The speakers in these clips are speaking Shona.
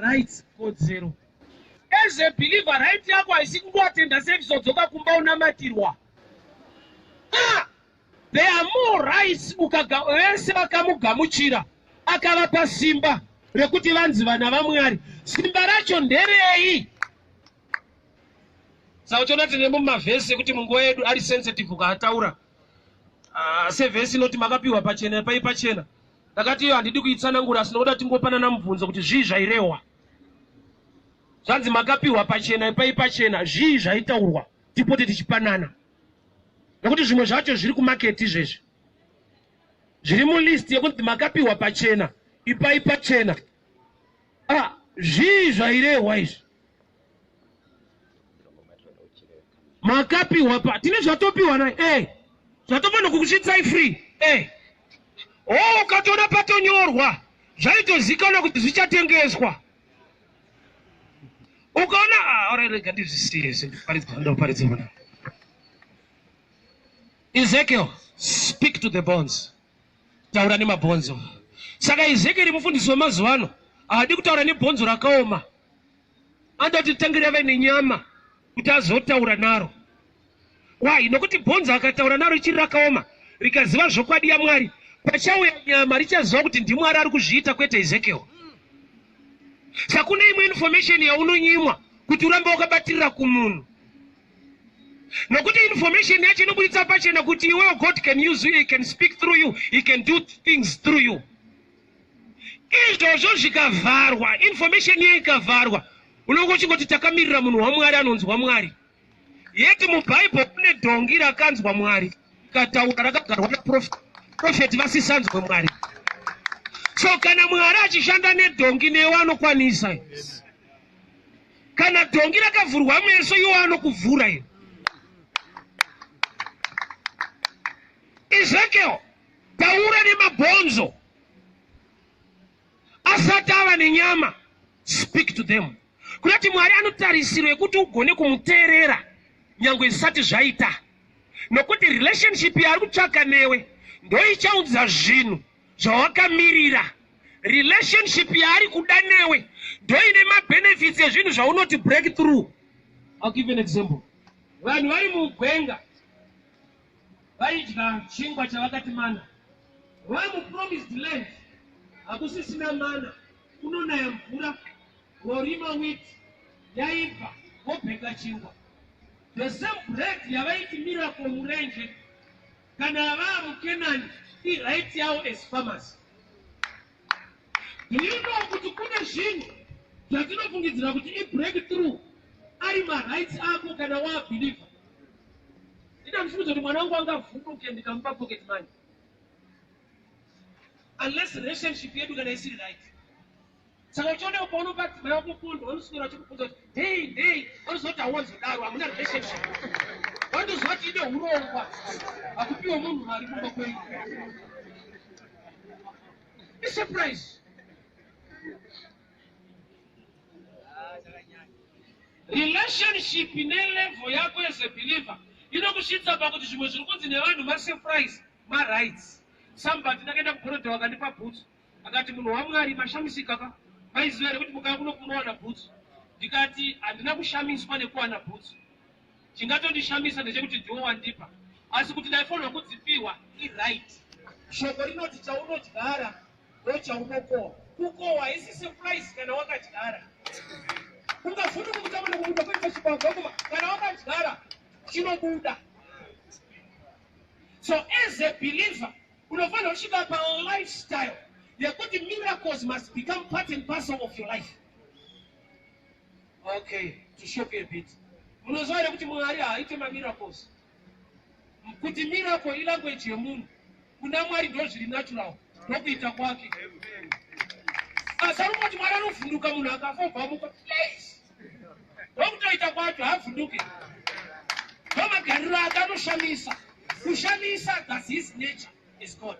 rights kodzero. As a believer, right yako haisi kungoatenda service odzoka kumba unamatirwa. There are more rights vese vakamugamuchira akavapa simba rekuti vanzi vana vaMwari. Simba racho nderei? Saka uchiona tine mumavhesi ekuti munguva yedu ari sensitive ukaataura. Sevhesi inoti makapiwa pachena pai pachena. Ndakati iyo handidi kuitsanangura asi nokuda tingopanana mubvunzo kuti zvii zvairehwa. Zvanzi makapiwa pachena pai pachena, zvii zvaitaurwa tipote tichipanana. Nokuti zvimwe zvacho zviri kumaketi izvezvi. Zviri mulist yekuti makapiwa pachena ipai pachena. Zvii zvairehwa izvi. Makapiwa pa tine zvatopiwa naye. Zvatopano kukusvitsai free. Ukatoona patonyorwa zvaitozikanwa kuti zvichatengeswa. Ukaona rega ndizvisiye paridza. Ezekiel, speak to the bones. Taura nemabhonzo. Saka Ezekiel mufundisi wemazuva ano haadi kutaura nebhonzo rakaoma. Andati tangira vene nyama kuti azotaura naro. Why? Nokuti bhonzo akataura naro richiri rakaoma rikaziva zvokwadi yaMwari, pachauya nyama richaziva kuti ndiMwari ari kuzviita, kwete Ezekiel. Saka kune imwe information yaunonyimwa kuti urambe wakabatirira kumunhu. Nokuti information yacho inobuditsa pachena kuti iwewe God can use you, he can speak through you, he can do things through you. Izvozvo zvikavarwa, information iyo ikavarwa, unongo chingoti takamirira munhu waMwari anonzwa Mwari. Yeti mubhaibheri kune dhongi rakanzwa Mwari, kataura rakagarwa naprofeti vasisanzwe Mwari. So kana Mwari achishanda nedhongi newe anokwanisa. Kana dhongi rakavhurwa meso iwe anokuvhura iwe. Ezekiel, taura nemabhonzo. Asati ava nenyama, speak to them. Kuti Mwari anotarisirwa kuti ugone kumuteerera nyangwe zvisati zvaita. Nokuti relationship yaari kutsvaka newe ndo ichaudza zvinhu zvawakamirira. Relationship yaari kuda newe ndo ine mabenefits ezvinhu zvaunoti breakthrough. I'll give you an example. Vanhu vari mugwenga vaidya chingwa chavakati mana. Vari mupromised land hakusisina mana, kunonaya mvura, vorima wheat yaibva vobheka chingwa. The same bread yavaiti miracle murenje kana vaa muKenani right yavo as farmers. Do you know kuti kune zvinhu zvatinofungidzira kuti i-breakthrough ari ma-rights ako kana waa-believer? Ina mfungidzo kuti mwana wangu angavhunduke ndikamupa pocket money. Unless relationship yedu kana isiri right. Saka uchiona paunopa dzimai wako fundo, unoswera uchikubvunza kuti hey, unozoti hauwanzodaro, hamuna relationship. Wandozoti ine urongwa, hakupiwa munhu mari kumba kwenyu. Be surprised. Relationship nelevel yako as a believer inokusvitsa pakuti zvimwe zviri kunzi nevanhu masurprise ma-rights. Somebody ndakaenda kugorodha wakandipa bhutsu akati munhu waMwari mashamisika ka maiziva here kuti mukaya kuno kunowana bhutsu. Ndikati handina kushamiswa nekuwana bhutsu, chingatondishamisa ndechekuti ndiwo wandipa, asi kuti ndaifanirwa kudzipiwa i-right. Shoko rinoti chaunodyara ndochaunokohwa. Kukohwa haisi surprise kana wakadyara. Ungavhunduka kutama nokubuda kuita chibagwa kana wakadyara chinobuda. So as a believer unofanira kusvika pa-lifestyle yekuti miracles must become part and parcel of your life. Okay, to shock you a bit. Munoziva here kuti Mwari haaite ma-miracles. Kuti miracle ilanguage yemunhu, kuna Mwari ndo zviri natural, ndokuita kwake. Asari kuti Mwari anovhunduka munhu akafa obvamuka, please. Ndokutoita kwacho haavhunduke. Ndomagariro ake anoshamisa. Kushamisa, that's his nature, is God.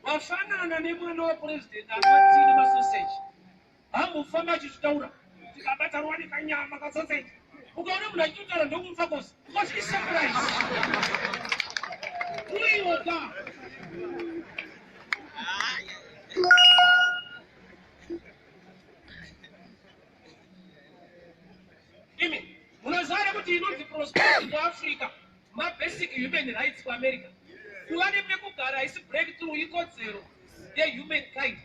Wafanana nemwana wapresident amatine masoseji. Hambofamba achitaura. Tikabata ruwani kanyama kasoseji. Ukaona munhu achitaura ndokumfa kosi. Because it's surprise. Uiwoka. kuti inonzi prosperity Africa, my basic human rights for America. Kuwane pekugara isi breakthrough ikodzero yehumankind.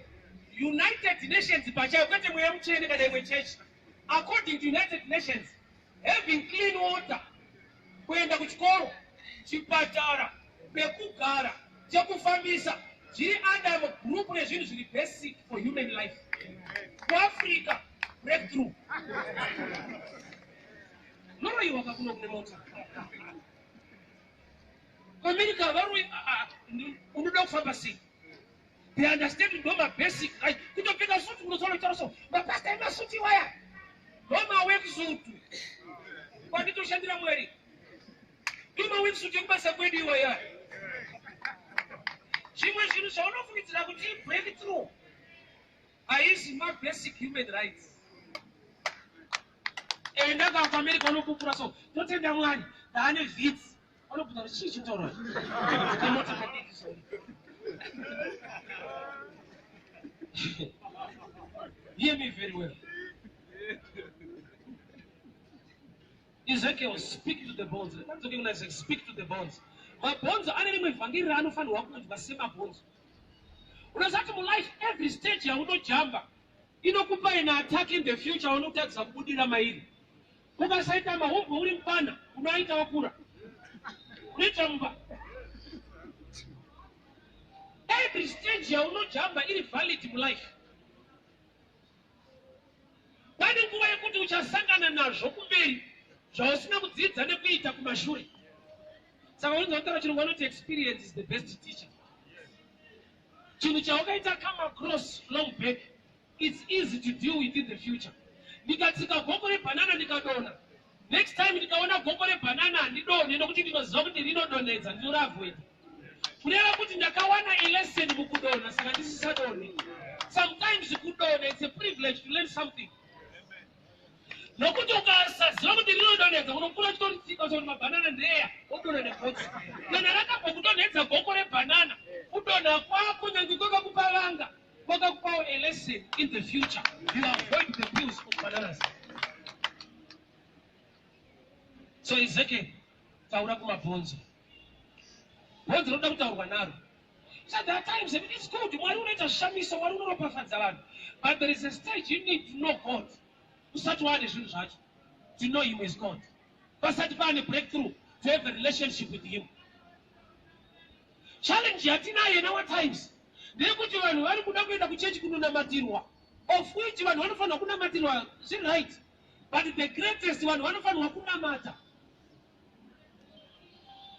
United Nations pachayo kwete mweya muchene kana imwe church. According to United Nations, having clean water, kuenda kuchikoro, chipatara, pekugara, chekufambisa, zviri under group rezvinhu zviri basic for human life. For Africa, breakthrough. Noroyiwa kakuno kune mota. America varu unoda kufamba sei? They understand no basic right. Kutopika suti unozola taraso. Mapasta ema suti waya. Noma work suit. Kwa ndito shandira mweri. Noma work suit yokubasa kwedi waya. Chimwe zvinhu zvaunofungidzira kuti breakthrough. Haisi my basic human rights. Enda kwa America unopupura so. Totenda mwani. Daane vits. Unopupura chichi toro. Kamota kadiki so. Hear me very well. Ezekiel, speak to the bones. I'm talking when I say speak to the bones. My bones are animal evangelist. I don't find what to say my bones. When I say to my life, every stage I will not jump. You know, kupa in attacking the future. I will not take some good in my ear. Kupa say to my home, we will pana. Unaita wakura. Unaita. Every stage you will not jump. It is valid in life. Why don't you go to Chasanga and Najokumberi? Josna would sit and a bit of Mashuri. Someone that you want to experience is the best teacher. Chinuchaoka come across long back. It's easy to deal with in the future. Because Gokore banana Nikadona. Next time you go on a Gokore banana and you don't know what it was Zombie donates and you have with. We never put in the Kawana a lesson Bukudona, so this is Sadoni. Sometimes you could donate, it's a privilege to learn something. No good to us, as long as the little donate, I want to put on stickers on my banana there, open the pots. Then I donate a Bokore banana, put on a quack and go to Palanga. What about a lesson in the future? You avoid the bills of bananas. So Ezekiel, Taura kuma Ponzo. What the doctor Wanaro? So there are times it's good. Why don't you show me so I don't know about. But there is a stage you need to know God. Such one is to know Him as God. But such a breakthrough to have a relationship with Him. Challenge Yatina in our times. They put you on one could have been change Kuna Matirwa. Of which one of Kuna Matirwa is right. But the greatest one of Wakuna Mata.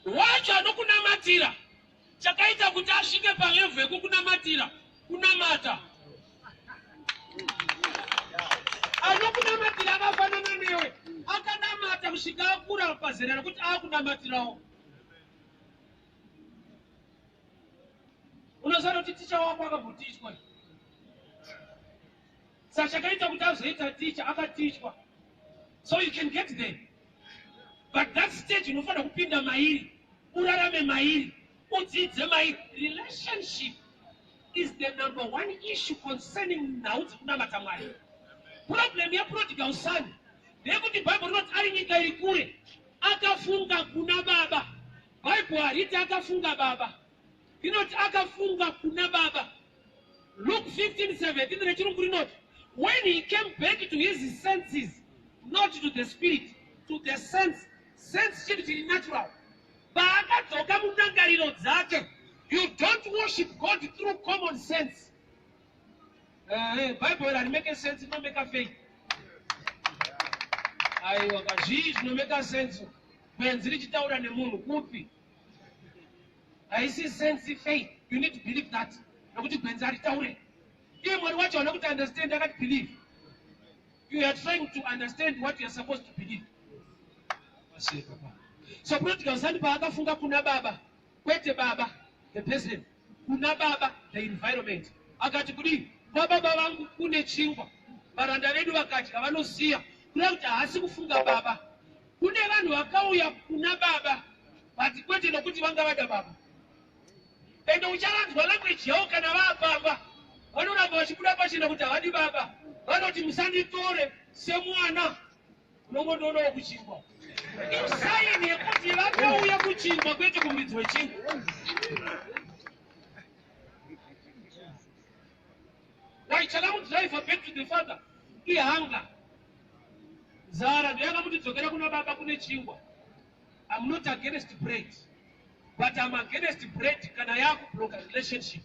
Watch Anokuna Matira. Chakaita Kutashika Paleve, Kukuna Matira, Kunamata. I don't know Matira Banana. Akanamata, Chicago, Pura Pazera, which Akuna Matira. Unazaro teacher about teach one. Sachakaita Kutaz, teacher, Aka teach one. So you can get there. But that stage, you know, for the Pinda Mairi, Urarame Mairi. Relationship is the number one issue concerning now. Problem ya prodigal son. The Bible not adding it. Akafunga kuna baba. Bible arita akafunga baba. You know akafunga kuna baba. Luke 15:17. When he came back to his senses, not to the spirit, to the sense should be natural. You don't worship God through common sense. Bible and make sense, no make a faith. I no make a sense. When the Taura and the moon would be. I see sense faith. You need to believe that. Even what you're not to understand, I can't believe. You are trying to understand what you're supposed to believe. So prodigal son akafunga kuna baba. Kwete baba, the person. Kuna baba, the environment. Akati kudi, baba wangu kune chingwa. Baranda wedu wakati, kawanusia. Kuna hasi kufunga baba. Kune wanu wakauya kuna baba. Bati kwete no kuti wanga wada baba. Endo uchalangu wa language yauka na baba. Wanu na mwashikula pashi na kutawadi baba. Wanu timusani tore, semwana. Nongo dono kuchingwa. Isaini yekuti vakauya kuchingwa kwete kumbidzwe chingwa. Waichaka mudriver back to the father. Ihanga. Zara ndiyakamuti kuna baba kune chingwa. I'm not against bread. But I'm against bread kana yakubloka relationship.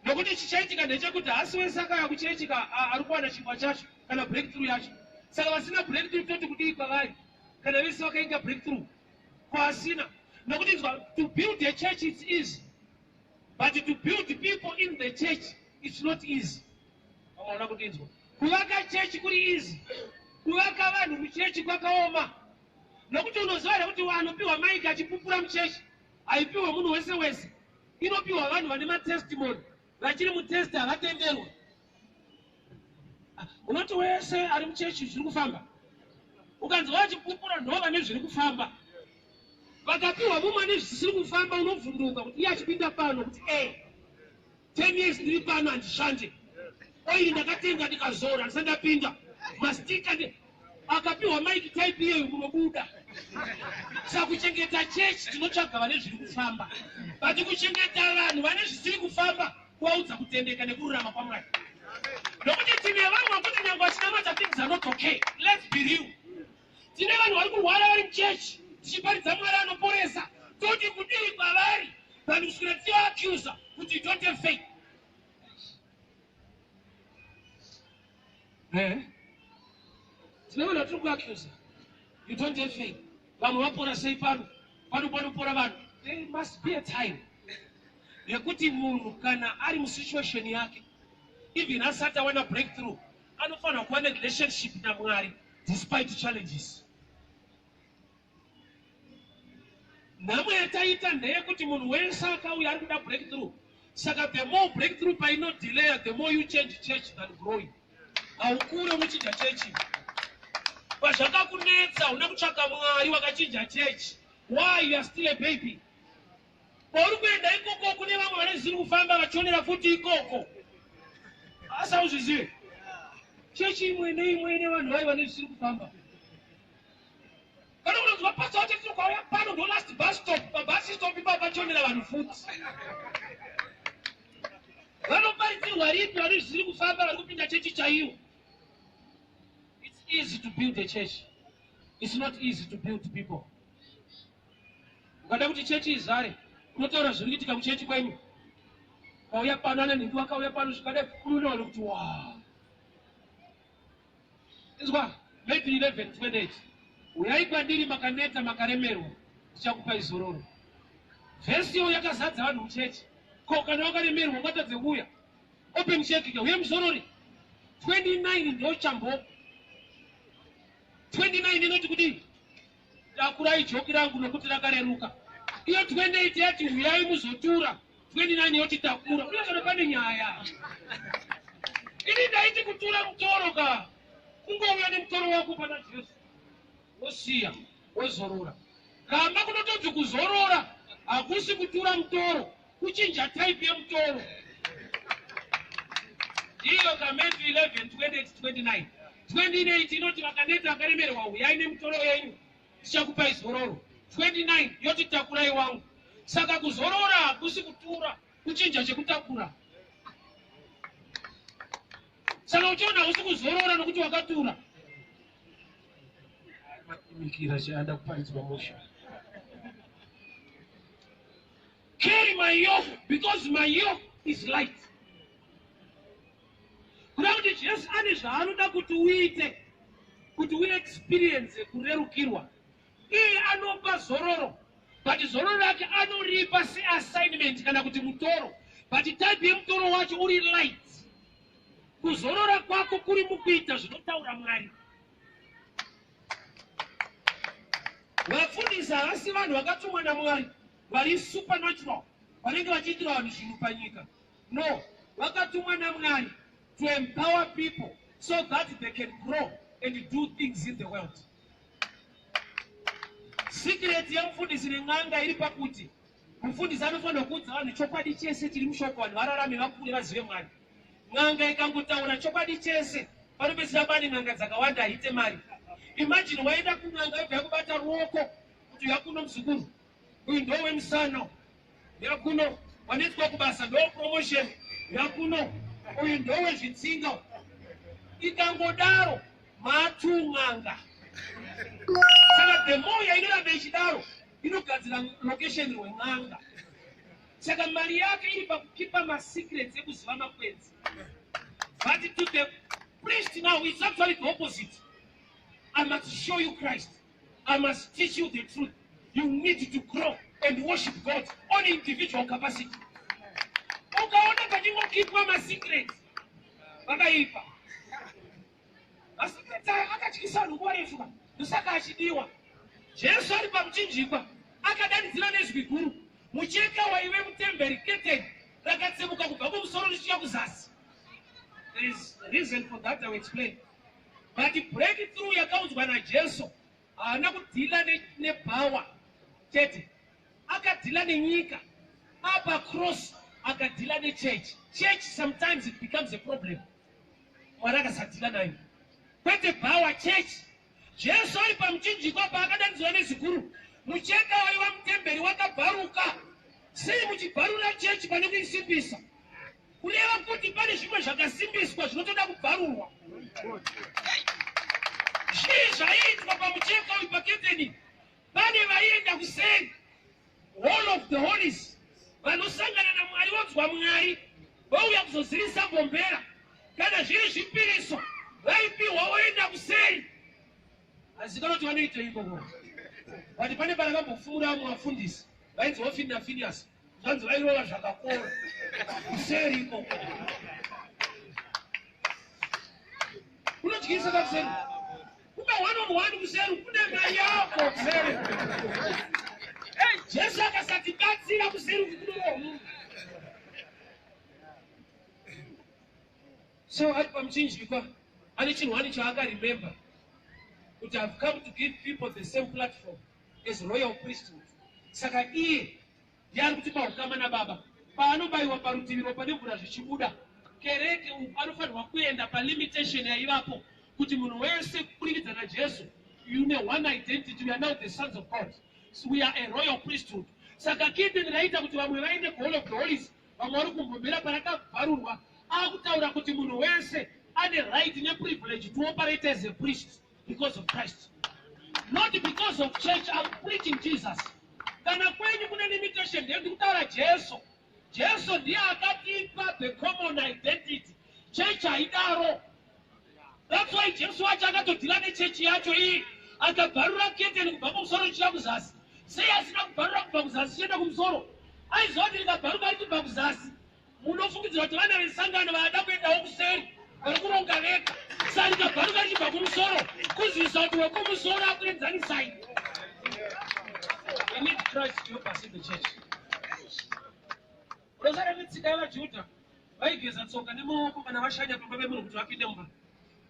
Nokuti chichaitika ndechekuti hasi wese akauya kuchaitika ari kuwana chingwa chacho kana breakthrough yacho. Saka vasina breakthrough toti kudii kwavari kana vese vakainga breakthrough kwasina. Nokuti to build a church it's easy, but to build people in the church it's not easy. Vamaona kuti inzwa kuvaka church kuri easy, kuvaka vanhu muchechi kwakaoma. Nokuti unoziva kuti anopiwa maiki achipupura muchechi haipiwe munhu wese wese, inopiwa vanhu vane matestimony vachiri mutesti havatenderwa. Unoti wese ari muchechi zviri kufamba, ukanzwa vachipupura nhova nezviri kufamba, vakapiwa mumwe nezvisiri kufamba unovhunduka kuti iye achipinda pano kuti 10 years ndiri pano handishande, oiri ndakatenga ndikazora ndisandapinda mastika akapiwa maiki type iyeyo munobuda. Saka kuchengeta chechi tinotsvaga vane zviri kufamba, but kuchengeta vanhu vane zvisiri kufamba kuvaudza kutendeka nekururama kwaMwari. Nokuti tine vanhu vakuti nyange vachinamata things are not okay. Let's be real. Tine vanhu vari kurwara vari muchechi tichiparidza Mwari anoporesa, toti kudii kwavari vanhu kuswera tichivaaccusa kuti don't have faith. Tine vanhu vatiri kuaccusa you don't have faith. Vanhu vapora sei pano panopora vanhu. There must be a time yekuti munhu kana ari musituation yake, even asati awana breakthrough, anofanira kuva relationship naMwari despite challenges. Nhamo yataita ndeyekuti munhu wese akauya ari kuda breakthrough. Saka the more breakthrough paino delay, the more you change church than growing. Haukure muchinja chechi. Pazvakakunetsa una kutsvaka Mwari wakachinja chechi. Why you are still a baby? Uri kuenda ikoko kune vamwe vane zviri kufamba vachionera futi ikoko. Asa uzvizive. Chechi imwe neimwe ine vanhu vayo vane zviri kufamba. Kana unonzwa pastor wati tiri kwauya pano ndo last bus stop, pabus stop ipapo vachionera vanhu futi. Vanoparidzirwa ripi vari zviri kufamba vari kupinda chechi chaiyo. It's easy to build a church. It's not easy to build people. Ukada kuti chechi izare, unotaura zviri kuitika muchechi kwenyu. Kwauya pano ane nhingi wakauya pano zvikadai unoona kuti wow. Inzwa maybe 11:28. Uyai kwandiri makaneta makaremerwa ndichakupai zororo. Vhesi iyo yakazadza vanhu muchechi. Ko kana wakaremerwa ungatadze kuuya open check uye muzorori 29 ndio chambo 29 inoti kuti takurai joki rangu nokuti rakareruka. Iyo 28 yati uyai muzotura, 29 yoti takura. Unozona pane nyaya. Ini ndaiti kutura mutoro ka. Ungouya nemutoro wako pana Jesu. Wosiya, wozorora. Kamba kunotodzi kuzorora, hakusi kutura mutoro, kuchinja type yemutoro. Iyo kaMatthew 11:28-29. 28 inoti vakaneta vakaremerwa uyai nemutoro yenyu ndichakupai zororo. 29 yoti takurai wangu. Saka kuzorora hakusi kutura, kuchinja chekutakura. Saka uchiona hausi kuzorora nokuti wakatura. Mikira chaada kuparidzwa mosha. Carry my yoke because my yoke is light. Kuti Jesu ane zvaanoda kuti uite, kuti we experience kurerukirwa. Iye anopa zororo, but zororo yake anoripa se assignment kana kuti mutoro, but type yemutoro wacho uri light. Kuzorora kwako kuri mukuita zvinotaura Mwari. Vafundisa havasi vanhu vakatumwa naMwari vari supernatural, vanenge vachiitira vanhu zvinhu panyika. No, vakatumwa naMwari to empower people so that they can grow and do things in the world. Secret yemufundisi nen'anga iri pakuti mufundisi anofanira kuudza vanhu chokwadi chese chiri mushoko vanhu vararame vakure vazive Mwari. N'anga ikangotaura chokwadi chese panopedzisira pane n'anga dzakawanda haite mari. Imagine waenda kunanga yakubata ruoko kuti yakuno mzukuru uyu ndo wemusano yakuno wanetwa kubasa ndo promotion yakuno uyu ndo wezvitsinga ikangodaro matunganga saka the more yainoramba ichidaro inogadzira location rwen'anga saka mari yake iri pakukipa masecrets ekuziva makwenzi. But to the priest now it's actually the opposite. I must show you Christ. I must teach you the truth. You need to grow and worship God on individual capacity. Ukaona kachingokipwa masecrets vakaipa masecrets akatyisa nguva refu ndosaka achidiwa. Jesu ari pamuchinjikwa akadanidzira nezwi guru mucheka waive mutemberi keteni rakatsemuka kubva kumusoro richia kuzasi. There is a reason for that I will explain. But the breakthrough yakaudzwa naJesu haana kudhila nepower chete, akadhila nenyika. Apa cross akadhila nechurch. Church sometimes it becomes a problem. Mwari akasadhila nayo. Kwete power church. Jesu ari pamuchinjikwa paakadanidzwa neziguru mucheka waiva mutemberi wakabharuka. Sei muchibharura church pane kuisimbisa? Kureva kuti pane zvimwe zvakasimbiswa zvinotoda kubharurwa. Zvii zvaiitwa pamucheka uyu paketeni? Pane vaienda kuseri Hall of the Holies vanosangana naMwari vonzwa Mwari vauya kuzozivisa bombera. Kana zviri zvipiriso vaipiwa voenda kuseri. Hazikana kuti vanoita ikoko. But pane parakambofura vamwe vafundisi vainzi Hofini naFinehasi zvanzi vairova zvakakora kuseri ikoko. Kunotyisa kakuseri. Kumbe one kuseri kune mai yako kuseri. Jesu akasatibatsira kuseri kukunowa munhu. So ari pamuchinjikwa ane chinhu chaakaremember kuti I've come to give people the same platform as royal priesthood. Saka iye ndiari kutipa ukama naBaba. Paanobayiwa parutivi ropa nemvura zvichibuda, kereke anofanirwa kuenda palimitation yaivapo kuti munhu wese kuburikidza naJesu une one identity. We are now the sons of God. So we are a royal priesthood. Saka kiti ndiraita kuti vamwe vaende kuHall of the Holies, vamwe vari kumbombera parakabharurwa. Akutaura kuti munhu wese ane right neprivilege to operate as a priest because of Christ. Not because of church. I'm preaching Jesus. Kana kwenyu kune limitation ndio kutaura Jesu. Jesu ndiye akatipa the common identity. Church haidaro. That's why Jesu wacho akatodhila nechechi yacho iyi akabharura keteni kubva kumusoro chiya kuzasi. Sei asina kubharura kubva kuzasi chienda kumusoro? Aiziva kuti likabharuka richibva kuzasi munofungidzira kuti vana vesangano vaada kuendawo kuseri vari kuronga vega. Saka likabharuka richibva kumusoro kuzivisa kuti wekumusoro akuenzanisai. We need Christ to help us in the church. Rosara netsika yavaJudha vaigeza tsoka nemaoko kana vashanya pamba pemunhu kuti vapinde mumba.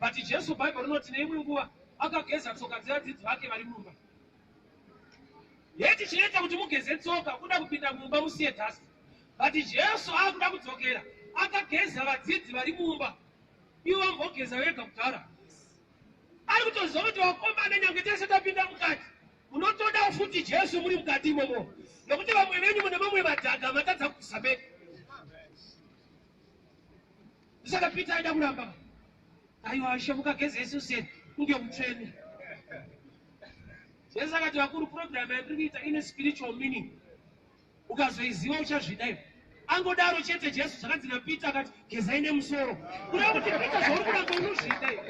But Jesu Bible rinoti neimwe nguva akageza tsoka dzevadzidzi vake vari mumba. Yeti chinoita kuti mugeze tsoka kuda kupinda mumba musiye dhasi. But Jesu akuda kudzokera akageza vadzidzi vari mumba. Ivo vambogeza vega kudhara. Ari kutoziva kuti vakomana nyange tese tapinda mukati unotoda futi Jesu muri mukati imomo. Nokuti vamwe venyu mune mamwe madhaga matadza kuzameka. Saka Peter aida kuramba. Aiwa shamuka geze Yesu said unge mutreni. Jesu akati vakuru program yandiri kuita ine spiritual meaning. Ukazoiziva uchazvida ivo. Angodaro chete Jesu zvakanzi naPeter akati gezai nemusoro. Kureva kuti Peter zvauri kuramba unozvida ivo.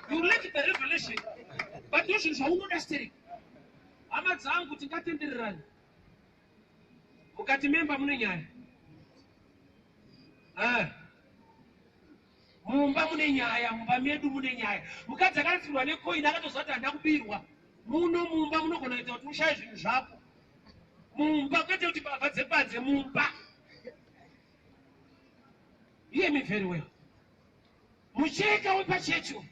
You lack the revelation. But ndizvo zvinhu zvaunoda steri. Hama dzangu tingatendererani. Mukati memba mune nyaya. Mumba mune nyaya, mumba medu mune nyaya. Mukadzi akatsirirwa nekoini akatozva kuti handa kubirwa. Muno mumba munogona kuita kuti ushaye zvinhu zvako. Mumba kwete kuti padze mumba. Hear me very well. Mucheka wepachecho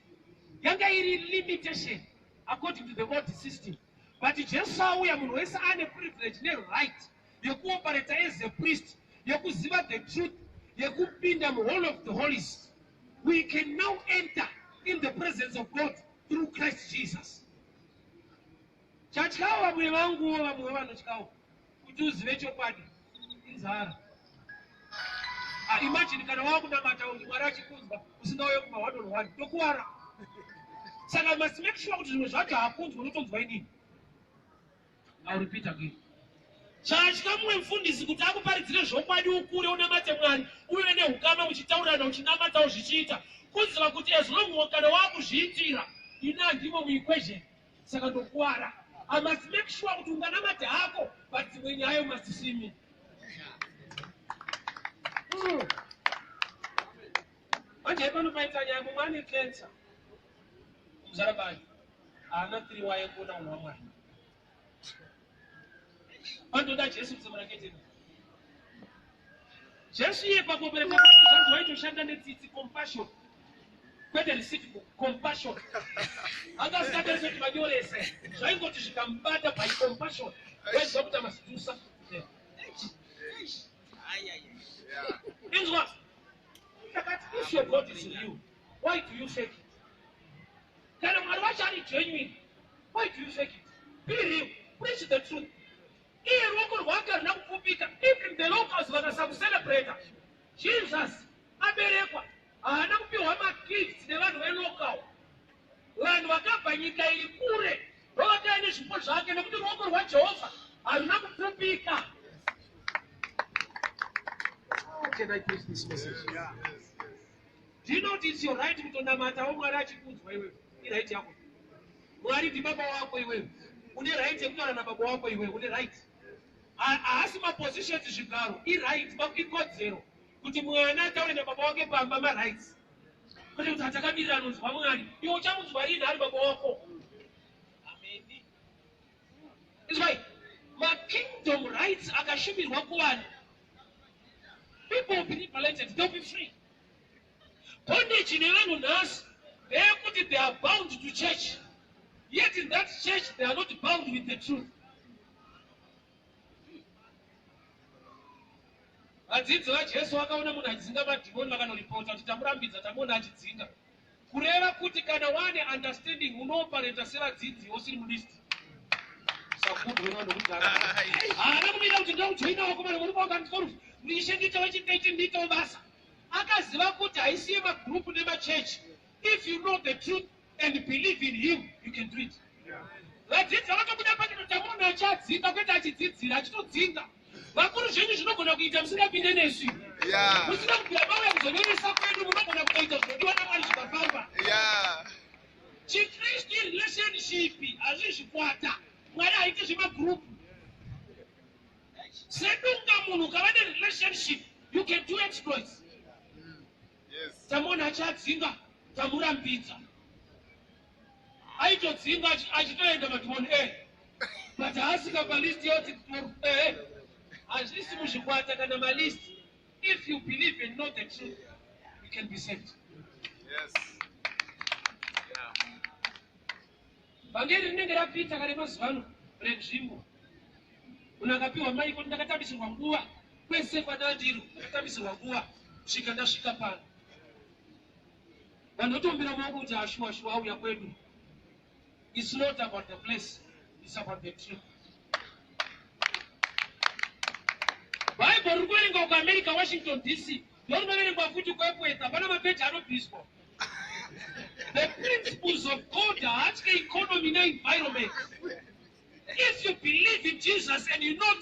yanga iri limitation according to the old system. But Jesu auya munhu wese ane privilege ne-right yekuoperate as a priest, yekuziva the truth, yekupinda muHall of the Holies. We can now enter in the presence of God through Christ Jesus. Chachikawo vamwe vanguwo vamwe vanotyikawo kuti uzive chokwadi inzara. Imagine kana wakunamata kuti Mwari achikunzwa usingauye kuma 1-on-1 tokuwara. Saka must make sure kuti zvimwe zvacho hakunzwa unotonzwa inini. I'll repeat again. Chachikamuwe mufundisi kuti akuparidzire zvokwadi ukure unamate Mwari uye nehukama uchitaurana uchinamatawo zvichiita kuziva kuti as long kana wakuzviitira ina ndimo muequation. Saka ndokuwara. I must make sure kuti unganamate hako but dzimwe nyayo must see me. Manje panopaita nyaya mumwe ane cancer muzarabani haana 3 waye kuona munhu waMwari. Panotoda Jesu kusamuraketera. Jesu iye pakuopereka kwake zvanzi waitoshanda netsitsi compassion kwete receipt compassion. Akasikatarise kuti manyorese zvaingoti zvikamubata by compassion waiziva kuti amasidusa. Inzwa, if your God is in you, why do you fake it? Kana Mwari wacho ari genuine, why do you fake it? Be real, preach the truth. Iye ruoko rwake harina kupfupika. Even the locals vakasamucelebrata Jesus aberekwa haana kupiwa magifts nevanhu velocal. Vanhu vakabva nyika iri kure vakauya nezvipo zvake nekuti ruoko rwaJehovha haruna kupfupika. Can I preach this message? Yeah. Do you know it's your right kutonamata Mwari achikunzwa iwewe? Ni right yako. Mwari ndi baba wako iwewe. Une right yekutaura nababa wako iwewe, une right. Haasi mapositions zvigaro, i-right, ikodzero kuti mwana ataure nababa wake pamba ma-rights. Kwete kuti atakamirira anonzwa Mwari, iwe uchamunzwa rini ari baba wako? Amen. That's why ma-kingdom rights akashumirwa kuvanhu. People will be liberated, they'll be free. Bondage in Evangelist knows they are bound to church. Yet in that church, they are not bound with the truth. Adzidzi vaJesu vakaona munhu achidzinga madhimoni vakanoripota kuti tamurambidza tamuona achidzinga. Kureva kuti kana wane understanding unoopareta sevadzidzi usiri mulisti. Sakudwa nokudhara. Haana kumira kuti ndaujoina vakomana muri kwakandisoru. Ndishe nditawo chiteiti nditawo basa. Akaziva kuti haisiye magroup nemachechi. If you know the truth and believe in him, you can do it. Vadzidzi vakatobuda pachino tamuona achadzinga kwete achidzidzira achitodzinga. Vakuru zvenyu zvinogona kuita musingapinde nesu. Musina kubvira mauya kuzonyoresa kwedu munogona kuita zvinodiwa naMwari zvikafamba. Chikristu relationship hazvizvikwata. Mwari haiti zvemagroup. Sedunga munhu ukava relationship, you can do exploits. Yes. Tamuona achadzinga, tamurambidza. Aitodzinga achitoenda madhimoni but haasika palisti yoti hazvisi muzvikwata kana malisti. If you believe and know the truth, you can be saved. Yes. Vhangeri rinenge rapita kare mazuva ano renzvimbo. Munhu akapiwa mai kuti ndakatambisirwa nguva kwese kwadandiri ndakatambisirwa nguva kusvika ndasvika pano. Vanhu votombira maoko kuti ashuwa auya kwedu. It's not about the place, it's about the truth. Bible riri kuverenga kuAmerica, Washington DC, ndorinoverengwa futi kwekweta pana mapeji anobviswa. The principles of God haatye economy na-environment. If you believe in Jesus and you know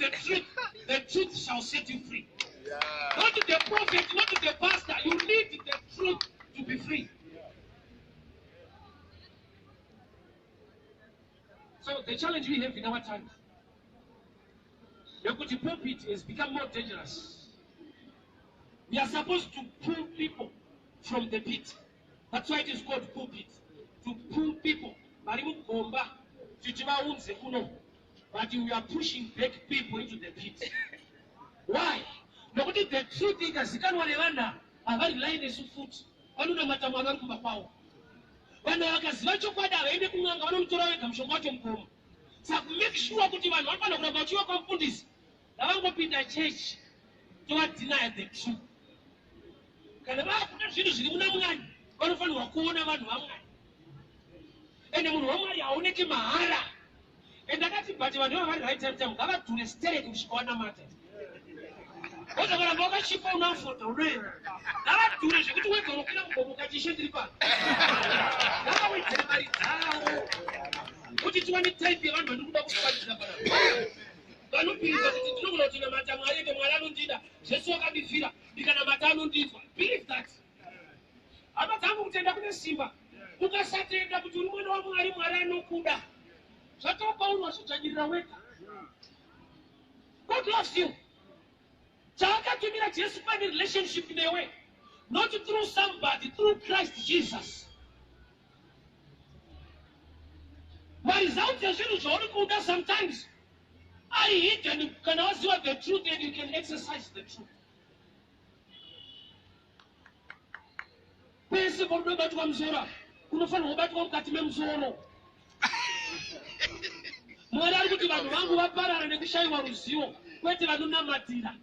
the truth shall set you free. Yeah. Not to the prophet, not to the pastor. You need the truth to be free. So the challenge we have in our time, the pulpit has become more dangerous. We are supposed to pull people from the pit. That's why it is called pulpit. To pull people. But we are pushing back people into the pit. Why? Because the truth is that we are relying on foot. We are not going to be vanhu vakaziva chokwadi havaende kun'anga vanomutora vega mushonga wacho mugomo. Saka make sure kuti vanhu vanofanira kuramba vachiva kwamufundisi havangopinda chechi tovadeny the truth. Kana vaakuda zvinhu zviri muna Mwari vanofanirwa kuona vanhu vaMwari. ende munhu wamwari haoneki mahara. Ende akati but vanhu vavari right time ngavadhure stereki kusvika wanamata. Wozokaramba wakashipa unafoto unoenda. Ngavadhure zvekuti wega unokwira kugomuka chishe ndiri pano. Ngavawedzere mari dzavo. Kuti tiwane type yavanhu vandokuda kukwadzira panapa. Vanopinza kuti ndinogona kuti namata mwari ende mwari anondida. Jesu wakandifira ndikanamata anondinzwa. Believe that. Hama dzangu kutenda kune simba. Ukasatenda kuti uri mwana waMwari, Mwari anokuda. Zvatopa unhu wazvidzvanyirira wega. God loves you. Chaakatumira Jesu pane relationship newe. Not through somebody, through Christ Jesus. Marizauti yazvinhu zvauri kuda sometimes are hidden. Kana waziva the truth and you can exercise the truth. Pese paunobatwa musoro unofanirwa kubatwa mukati memusoro. Mwari ari kuti vanhu vangu vaparara nekushayiwa ruzivo, kwete vanonamatira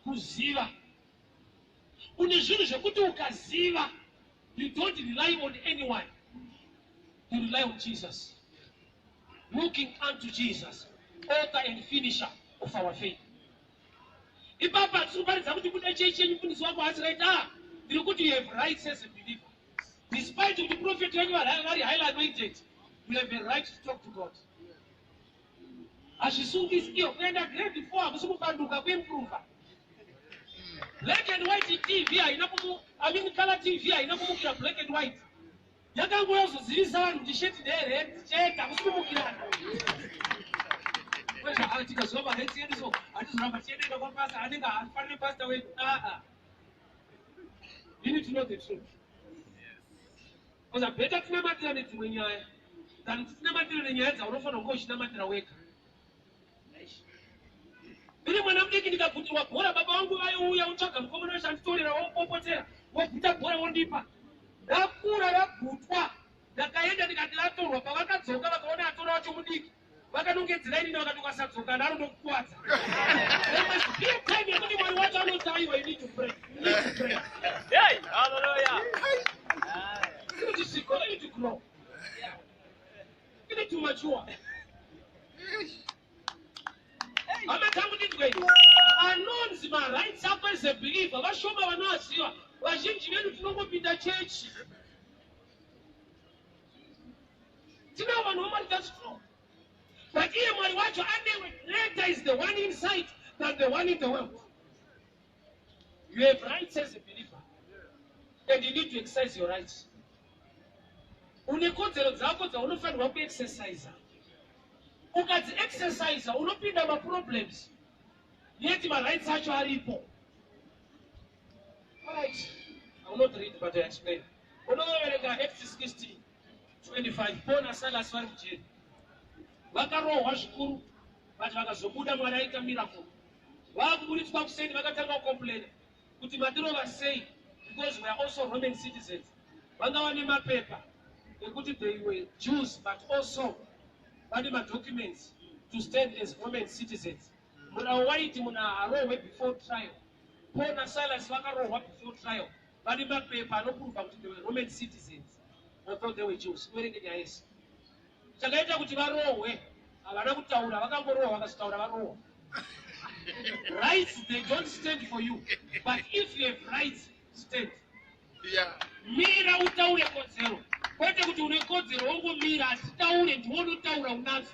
kuziva. Une zvinhu zvekuti ukaziva, you don't rely on anyone. You rely on Jesus. Looking unto Jesus, author and finisher of our faith. Ipapa tinoparidza kuti kuda cheche mufundisi wako asiraita ndiri kuti you have rights as a believer. Despite the prophet when you are very highly anointed, you have a right to talk to God. Azvisungisi iyo kuenda grade 4 hakusimupanduka kuimprova. Black and white TV haina color TV haina kumukira black and white. Yakangoya kuzozivisa vanhu kuti sheti red cheta hakusimumukirana. Kwesha tikaziva mahetsi edu so hatizoramba tichienda kwapasta anenge hafanire pastor wedu. You need to know the truth. Because better tinamatira nedzimwe nyaya than tinamatira nenyaya dzaunofanira kunge uchinamatira wega. Ndiri mwana mudiki ndikabvutirwa bhora, baba vangu vaiuya utsvaga mukomana wechanditorera wopopotera wobvuta bhora wondipa. Ndakura ndabvutwa ndakaenda ndikati latorwa, pavakadzoka vakaona atora wacho mudiki vakanongedzera inini vakati ukasadzoka ndaro ndokukuwadza. There time yekuti mwari wacho anotaiwa. You need to pray. You need to pray. Hey, hallelujah. You need to grow. You need to grow. You need to mature. Anonzi marights ako as a believer vashoma vanoaziva. Vazhinji vedu tinongopinda chechi. Tinavo vanhu vamwari, that's true. But iye mwari wacho anewe greater is the one inside than the one in the world. You have rights as a believer. And you need to exercise your rights. Une kodzero dzako dzaunofanirwa kuexercisa. Ukadzi exercise unopinda maproblems. Yet my rights acho aripo. Alright. I will not read but I explain. Unovereka Acts 16:25. Paul na Silas vari mujeri. Vakarohwa zvikuru but vakazobuda Mwari aita miracle. Vakuburitswa kuseni vakatanga kucomplain kuti matirova sei because we are also Roman citizens. Vanga vane mapepa ekuti they were Jews but also vane documents to stand as Roman citizens. Muna white muna arohwe before trial. Paul na Silas vakarohwa before trial. Vane mapepa anoprova kuti they were Roman citizens. Although they were Jews. Verenge nyaya isi. Chakaita kuti varohwe havana kutaura, vakangorohwa vakazotaura varohwa. Rights, they don't stand for you. But if you have rights, stand. Yeah. Mira utaure kodzero. Kwete kuti une kodzero wongomira asi taure ndiwo unotaura unazo.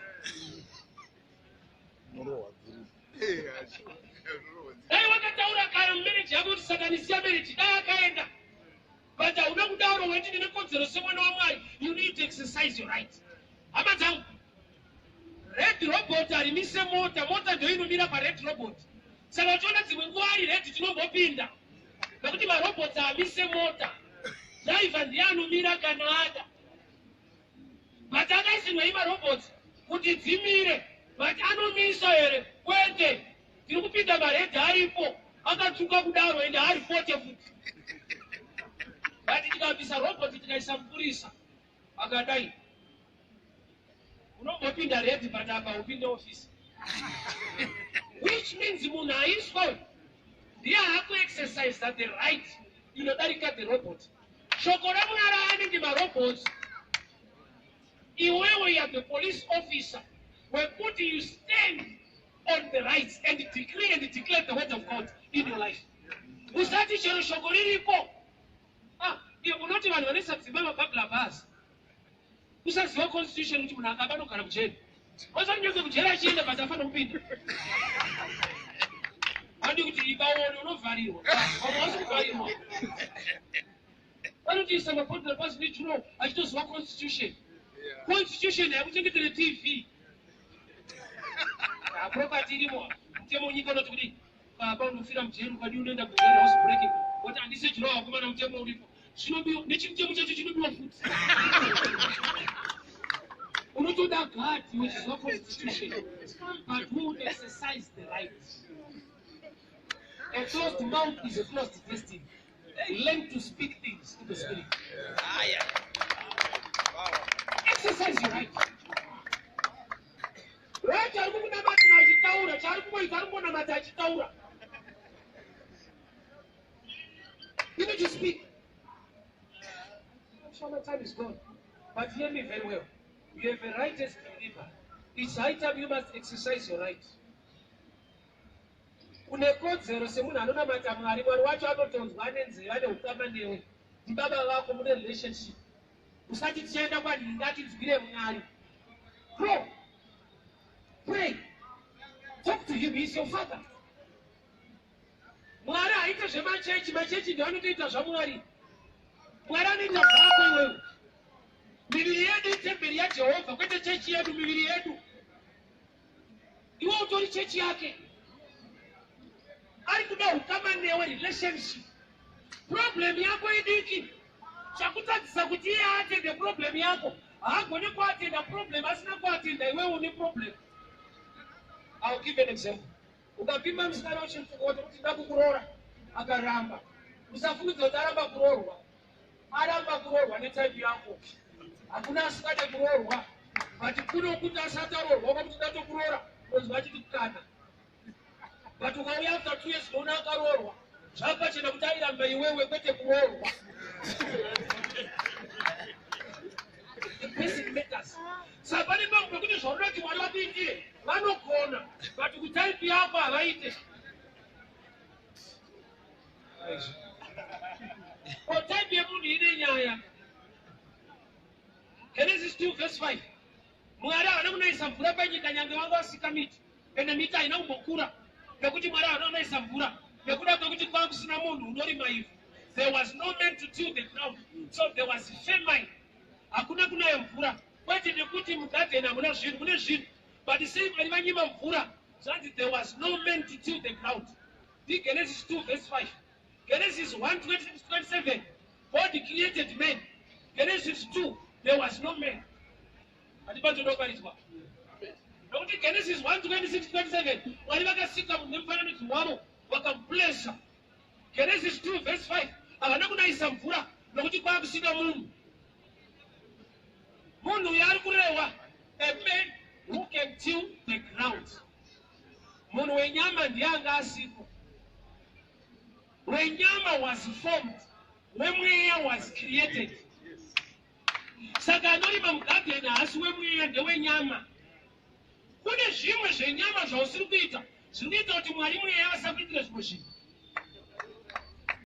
Dai wakataura kana mumereji yako kuti sakanisia mereji dai akaenda. But hauna kutaura weti ndine kodzero semwana waMwari. You need to exercise your right. Hama dzangu. Red robot arimise mota ndio inomira pa red robot. Saka uchiona dzimwe nguva ari red tinombopinda. Nokuti marobot amise mota. Driver ndiye anomira kana ada. But akaisirwa imarobots kuti dzimire. But anomisa here kwete. Tiri kupinda mared aripo. Akatsvuka kudaro ende ari pote futi. But tikabvisa robot tikaisa mupurisa. Akadai. Unongopinda red but akaupinda office. Which means munhu aiswa ndiye hakuexercise that the right inodarika the robot. Shoko raMwari anenge marobots. Iwewe you are the police officer. When put you stand on the rights and decree and declare the word of God in your life. Usati chero shogoliriko. You will not even wanesa kusimama kabla basi. Usaziwa constitution kuti munhu akabano kana kucheni. Osa nyoke kuchera chienda patafana kupinda. Handi kuti ikaone unovharirwa. Hausi kuvharirwa. Why don't you say about the person need to know? I just want constitution. Constitution, I will take it to the TV. Property anymore. Tell me, you cannot do it. About the freedom jail, but you end up breaking. What I said, you know, come on, tell me. Should not be making too much. Should not be on foot. Do that God, which is not constitution, but who exercise the rights. A closed mouth is a closed destiny. Learn to speak things to the spirit. Exercise your right. You need to speak. I'm sure my time is gone. But hear me very well. You have a right as a believer. It's high time you must exercise your right. Une kodzero semunhu anonamata Mwari, Mwari wacho anotonzwa nenzira neukama newe. Ndibaba vako mune relationship. Usati tienda kwanhinga tidzwire Mwari. Grow. Pray. Talk to him. He's your father. Mwari haita zvemachechi, machechi ndio anotoita zvaMwari. Mwari anoita zvako iwewe. Miviri yedu itemberi yaJehovha, kwete chechi yedu, miviri yedu. Iwe utori chechi yake. Ari kuda ukama newe relationship. Problem yako idiki. Chakutadzisa kuti iye atende problem yako. Haagone kuatenda problem, asina kuatenda iwe une problem. I'll give an example. Ukapima msikana wachimfuko kuti ndakukuroora akaramba. Usafungidza kuti aramba kuroorwa. Aramba kuroorwa netype yako. Hakuna asikade kuroorwa. But kuno kuti asataroorwa kuti ndatokuroora, unonzwa achikukana. But ukauya after 2 years unoona akaroorwa. Zvakachena kuti airamba iwewe kwete kuroorwa. The person matters. Sabani bangu kuti zvaunoti Mwari vakuitire vanogona, but kutype yako havaite. Type yemunhu ine nyaya. Genesis 2 verse 5. Mwari havana kunaisa mvura panyika nyange vanga vasika miti. Ende miti haina kumbokura. Nekuti Mwari havana kunaisa mvura. Nekuda kwekuti kwanga kusina munhu unorima ivhu. There was no man to till the ground. So there was famine. Hakuna kunaya mvura. Kwete nekuti mugadheni hamuna zvinhu, mune zvinhu. But the same Mwari vanyima mvura. So there was no man to till the ground. The Genesis 2 verse 5. Genesis 1, 26, 27. God created man. Genesis 2, there was no man. Genesis 1, 26, 27. Mwari vakasika nemufananidzo wavo vakablesa. Genesis 2 verse 5. Havana kunaisa mvura nokuti kwava kusina munhu. Munhu uyo ari kurehwa, a man who can till the ground. Munhu wenyama ndiye anga asipo. Wenyama was formed, wemweya was created. Saka anorima mugadheni haasi wemweya ndewenyama. Kune zvimwe zvenyama zvausiri kuita, zviri kuita kuti Mwari mweya asakuitire zvimwe zvinhu.